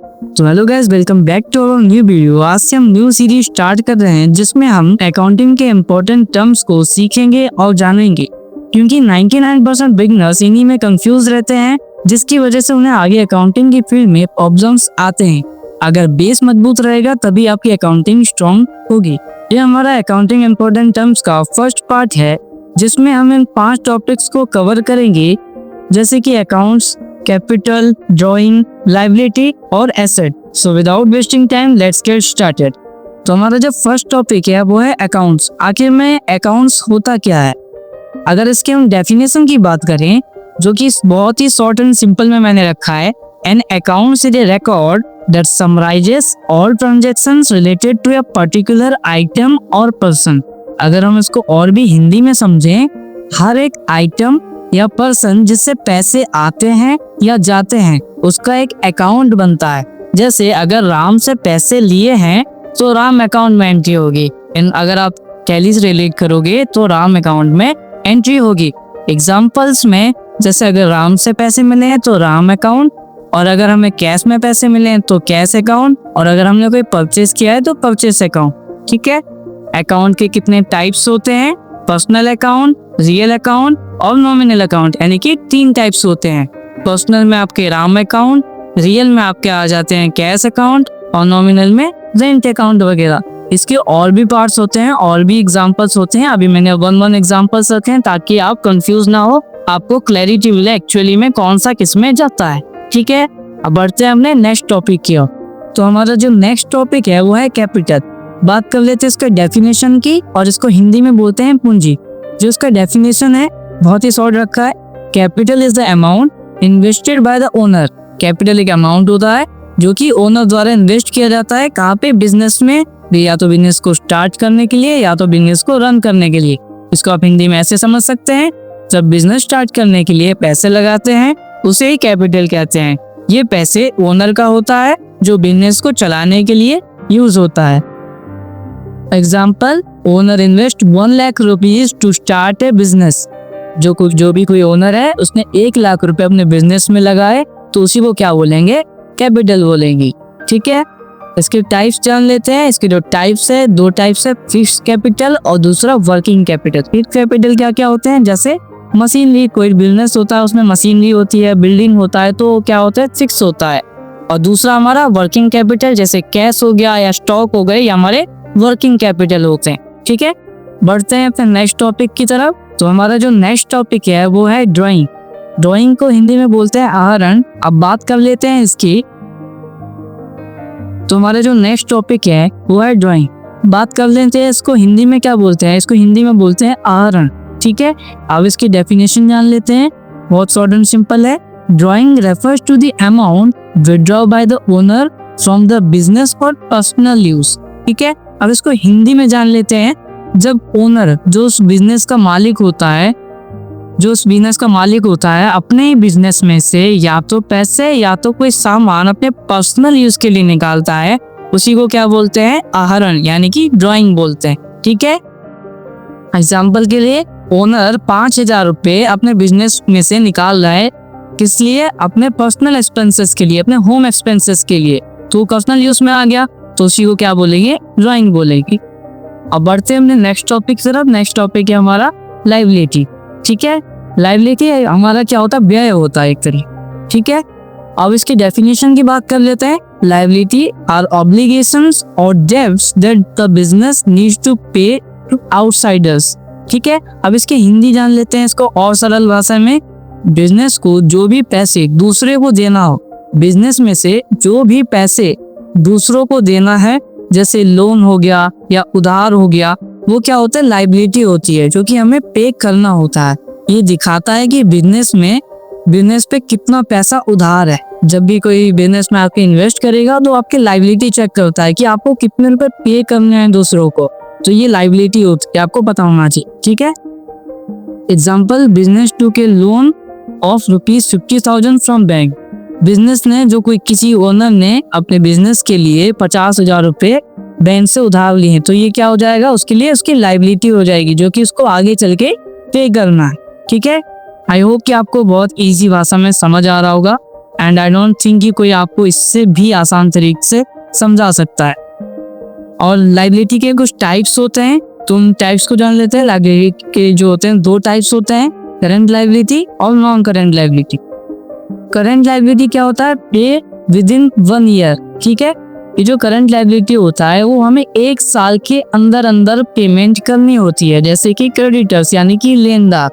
तो hello guys, welcome back to our new video. आज से हम न्यू सीरीज स्टार्ट कर रहे हैं जिसमें हम अकाउंटिंग के इम्पोर्टेंट टर्म्स को सीखेंगे और जानेंगे, क्योंकि 99% बिगनर्स इन्हीं में कंफ्यूज रहते हैं, जिसकी वजह से उन्हें आगे अकाउंटिंग की फील्ड में प्रॉब्लम्स आते हैं। अगर बेस मजबूत रहेगा तभी आपकी अकाउंटिंग स्ट्रॉन्ग होगी। ये हमारा अकाउंटिंग इम्पोर्टेंट टर्म्स का फर्स्ट पार्ट है, जिसमें हम इन 5 टॉपिक्स को कवर करेंगे, जैसे कि अकाउंट्स, कैपिटल, ड्राइंग, लायबिलिटी और asset. So without wasting time let's get started. तो हमारा जो फर्स्ट टॉपिक है वो है अकाउंट्स। आखिर में अकाउंट्स होता क्या है? अगर इसके हम डेफिनेशन की बात करें, जो कि बहुत ही शॉर्ट एंड सिंपल में मैंने रखा है, an accounts is a record that summarizes all transactions related to a particular item और पर्सन। अगर हम इसको और भी हिंदी में समझें, हर एक आइटम या पर्सन जिससे पैसे आते हैं या जाते हैं उसका एक अकाउंट बनता है। जैसे अगर राम से पैसे लिए हैं तो राम अकाउंट में एंट्री होगी। अगर आप टैली से रिलेट करोगे तो राम अकाउंट में एंट्री होगी। एग्जाम्पल्स में, जैसे अगर राम से पैसे मिले हैं तो राम अकाउंट, और अगर हमें कैश में पैसे मिले हैं तो कैश अकाउंट, और अगर हमने कोई परचेज किया है तो परचेज अकाउंट। ठीक है। अकाउंट के कितने टाइप्स होते हैं? पर्सनल अकाउंट, रियल अकाउंट और नॉमिनल अकाउंट, यानी कि 3 टाइप्स होते हैं। पर्सनल में आपके राम अकाउंट, रियल में आपके आ जाते हैं कैश अकाउंट, और नॉमिनल में रेंट अकाउंट वगैरह। इसके और भी पार्ट्स होते हैं, और भी एग्जांपल्स होते हैं। अभी मैंने 1 एग्जांपल्स रखे हैं ताकि आप कंफ्यूज ना हो, आपको क्लैरिटी मिले एक्चुअली में कौन सा किस में जाता है। ठीक है। अब बढ़ते हैं अपने नेक्स्ट टॉपिक की ओर। तो हमारा जो नेक्स्ट टॉपिक है वो है कैपिटल। बात कर लेते हैं इसका डेफिनेशन की, और इसको हिंदी में बोलते हैं पूंजी। जो इसका डेफिनेशन है बहुत ही शॉर्ट रखा है। Capital is the amount invested bye the owner. Capital एक अमाउंट होता है जो कि ओनर द्वारा इन्वेस्ट किया जाता है। कहाँ पे? बिजनेस में, या तो बिजनेस को स्टार्ट करने के लिए या तो बिजनेस को रन करने के लिए। इसको आप हिंदी में ऐसे समझ सकते हैं, जब बिजनेस स्टार्ट करने के लिए पैसे लगाते हैं उसे ही कैपिटल कहते हैं। ये पैसे ओनर का होता है जो बिजनेस को चलाने के लिए यूज होता है। Example, owner invest 1 lakh rupees to start a business. जो भी कोई ओनर है उसने 1 लाख रुपए अपने बिजनेस में लगाए तो उसी को क्या बोलेंगे? कैपिटल बोलेंगे। ठीक है। इसके टाइप्स जान लेते हैं। इसके जो टाइप्स है, 2 टाइप्स है, फिक्स्ड कैपिटल और दूसरा वर्किंग कैपिटल। फिक्स्ड कैपिटल क्या क्या होते हैं? जैसे मशीनरी, कोई बिजनेस होता है उसमें मशीनरी होती है, बिल्डिंग होता है, तो क्या होता है? फिक्स होता है। और दूसरा हमारा वर्किंग कैपिटल, जैसे कैश हो गया या स्टॉक हो गए, ये हमारे वर्किंग कैपिटल होते हैं। ठीक है। बढ़ते हैं अपने नेक्स्ट टॉपिक की तरफ। तो हमारा जो नेक्स्ट टॉपिक है वो है ड्राइंग। ड्राइंग को हिंदी में बोलते हैं आहरण। अब बात कर लेते हैं इसकी। तो हमारा जो नेक्स्ट टॉपिक है वो है ड्राइंग। बात कर लेते हैं इसको हिंदी में क्या बोलते हैं। इसको हिंदी में बोलते हैं आहरण। ठीक है। अब इसकी डेफिनेशन जान लेते हैं। बहुत शॉर्ट एंड सिंपल है। Drawing refers to the amount withdraw by the owner from the business for personal use. ठीक है। अब इसको हिंदी में जान लेते हैं। जब ओनर, जो उस बिजनेस का मालिक होता है, अपने ही बिजनेस में से या तो पैसे या तो कोई सामान अपने पर्सनल यूज के लिए निकालता है, उसी को क्या बोलते हैं? आहरण, यानी कि ड्राइंग बोलते हैं। ठीक है। एग्जाम्पल के लिए, ओनर 5000 रुपए अपने बिजनेस में से निकाल रहा है, किस लिए? अपने पर्सनल एक्सपेंसेस के लिए, अपने होम एक्सपेंसेस के लिए। तो पर्सनल यूज में आ गया तो उसी को क्या बोलेंगे? ड्राइंग बोलेगी। अब बढ़ते हैं हमने नेक्स्ट टॉपिक तरफ। नेक्स्ट टॉपिक है हमारा लायबिलिटी। ठीक है। लायबिलिटी हमारा क्या होता है? व्यय होता है एक तरीके। ठीक है। अब इसकी डेफिनेशन की बात कर लेते हैं। लायबिलिटी आर ऑब्लिगेशंस और debts that the business needs to pay to outsiders. ठीक है। अब इसकी हिंदी जान लेते हैं इसको और सरल भाषा में। बिजनेस को जो भी पैसे दूसरे को देना हो, बिजनेस में से जो भी पैसे दूसरों को देना है, जैसे लोन हो गया या उधार हो गया, वो क्या होता है? लायबिलिटी होती है, जो कि हमें पे करना होता है। ये दिखाता है कि बिजनेस पे कितना पैसा उधार है। जब भी कोई बिजनेस में आपके इन्वेस्ट करेगा तो आपके लायबिलिटी चेक करता है कि आपको कितने रुपए पे करने हैं दूसरों को, तो ये लायबिलिटी होती है, आपको पता होना चाहिए। ठीक है। एग्जाम्पल, बिजनेस टू के loan of ₹50,000 from bank. Business ने, जो कोई किसी ओनर ने अपने बिजनेस के लिए 50,000 रुपए बैंक से उधार लिए हैं, तो ये क्या हो जाएगा? उसके लिए उसकी लायबिलिटी हो जाएगी, जो कि उसको आगे चल के पे करना है। ठीक है। आई होप कि आपको बहुत इजी भाषा में समझ आ रहा होगा। एंड आई डोंट थिंक कि कोई आपको इससे भी आसान तरीके से समझा सकता है। और लाइबिलिटी के कुछ टाइप्स होते हैं, तो उन टाइप्स को जान लेते हैं। लाइबिलिटी के जो होते हैं 2 टाइप्स होते हैं, करंट लाइबिलिटी और non current liability. Current liability क्या होता है? पे विद इन 1 ईयर। ठीक है, ये जो करंट लाइबिलिटी होता है वो हमें 1 साल के अंदर अंदर पेमेंट करनी होती है, जैसे कि क्रेडिटर्स यानी कि लेनदार।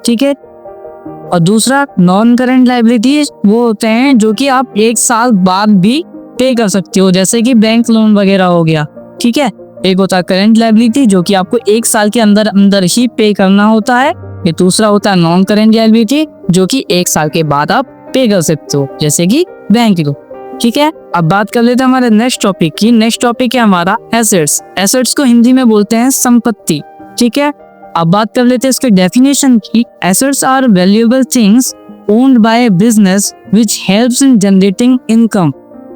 ठीक है, और दूसरा नॉन करंट लाइबिलिटी वो होते हैं जो कि आप 1 साल बाद भी पे कर सकते हो, जैसे कि बैंक लोन वगैरह हो गया। ठीक है, एक होता है करंट लाइबिलिटी जो कि आपको 1 साल के अंदर अंदर ही पे करना होता है। ये दूसरा होता है नॉन करंट लाइबिलिटी जो कि 1 साल के बाद आप पे कर सकते हो, जैसे कि बैंक लोन। ठीक है, अब बात कर लेते हैं हमारे नेक्स्ट टॉपिक की। नेक्स्ट टॉपिक है हमारा एसेट्स। एसेट्स को हिंदी में बोलते हैं संपत्ति। ठीक है, अब बात कर लेते हैं इसके डेफिनेशन की। Assets are valuable things owned by a business which helps in generating income.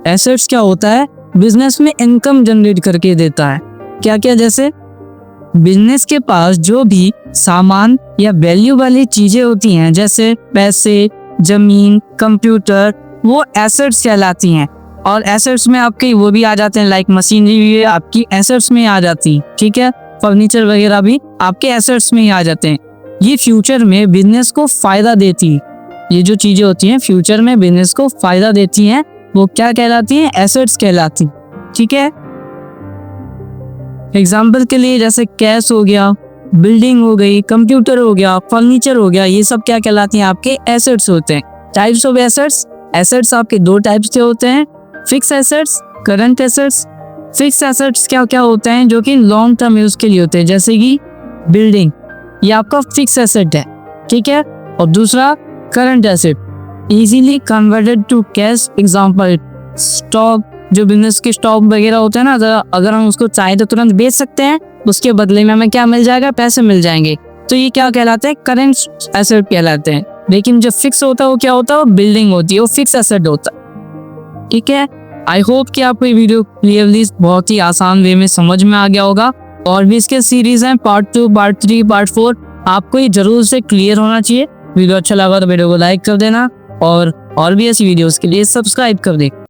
Assets क्या होता है? बिजनेस में इनकम जनरेट करके देता है। क्या क्या? जैसे बिजनेस के पास जो भी सामान या वैल्यू वाली चीजें होती हैं, जैसे पैसे, जमीन, कंप्यूटर, वो एसेट्स कहलाती हैं। और एसेट्स में आपके वो भी आ जाते हैं, लाइक मशीनरी भी आपकी एसेट्स में आ जाती है। ठीक है, फर्नीचर वगैरह भी आपके एसेट्स में ही आ जाते हैं। ये फ्यूचर में बिजनेस को फायदा देती है। ये जो चीजें होती हैं फ्यूचर में बिजनेस को फायदा देती हैं, वो क्या कहलाती हैं? एसेट्स कहलाती। ठीक है, एग्जाम्पल के लिए जैसे कैश हो गया, बिल्डिंग हो गई, कंप्यूटर हो गया, फर्नीचर हो गया, ये सब क्या कहलाती हैं? आपके एसेट्स होते हैं। Types of assets. एसेट्स आपके 2 टाइप्स के होते हैं, fix assets, current assets. Fix assets क्या क्या होते हैं? जो कि लॉन्ग टर्म यूज के लिए होते हैं, जैसे कि बिल्डिंग, ये आपका फिक्स एसेट है। ठीक है, और दूसरा current asset, easily converted to cash. Example stock, जो बिजनेस के स्टॉक वगैरह होते हैं ना, अगर हम उसको चाहे तो तुरंत बेच सकते हैं, उसके बदले में हमें क्या मिल जाएगा? पैसे मिल जाएंगे। तो ये क्या कहलाते हैं? करंट एसेट कहलाते हैं। लेकिन जो फिक्स होता है वो क्या होता है? वो बिल्डिंग होती है, वो फिक्स एसेट होता है। ठीक है, आई होप कि आपको ये वीडियो क्लियरली बहुत ही आसान वे में समझ में आ गया होगा। और भी इसके सीरीज हैं, पार्ट 2, पार्ट 3, पार्ट 4, आपको ये जरूर से क्लियर होना चाहिए। वीडियो अच्छा लगा तो वीडियो को लाइक कर देना और भी ऐसी वीडियोस के लिए सब्सक्राइब कर दें।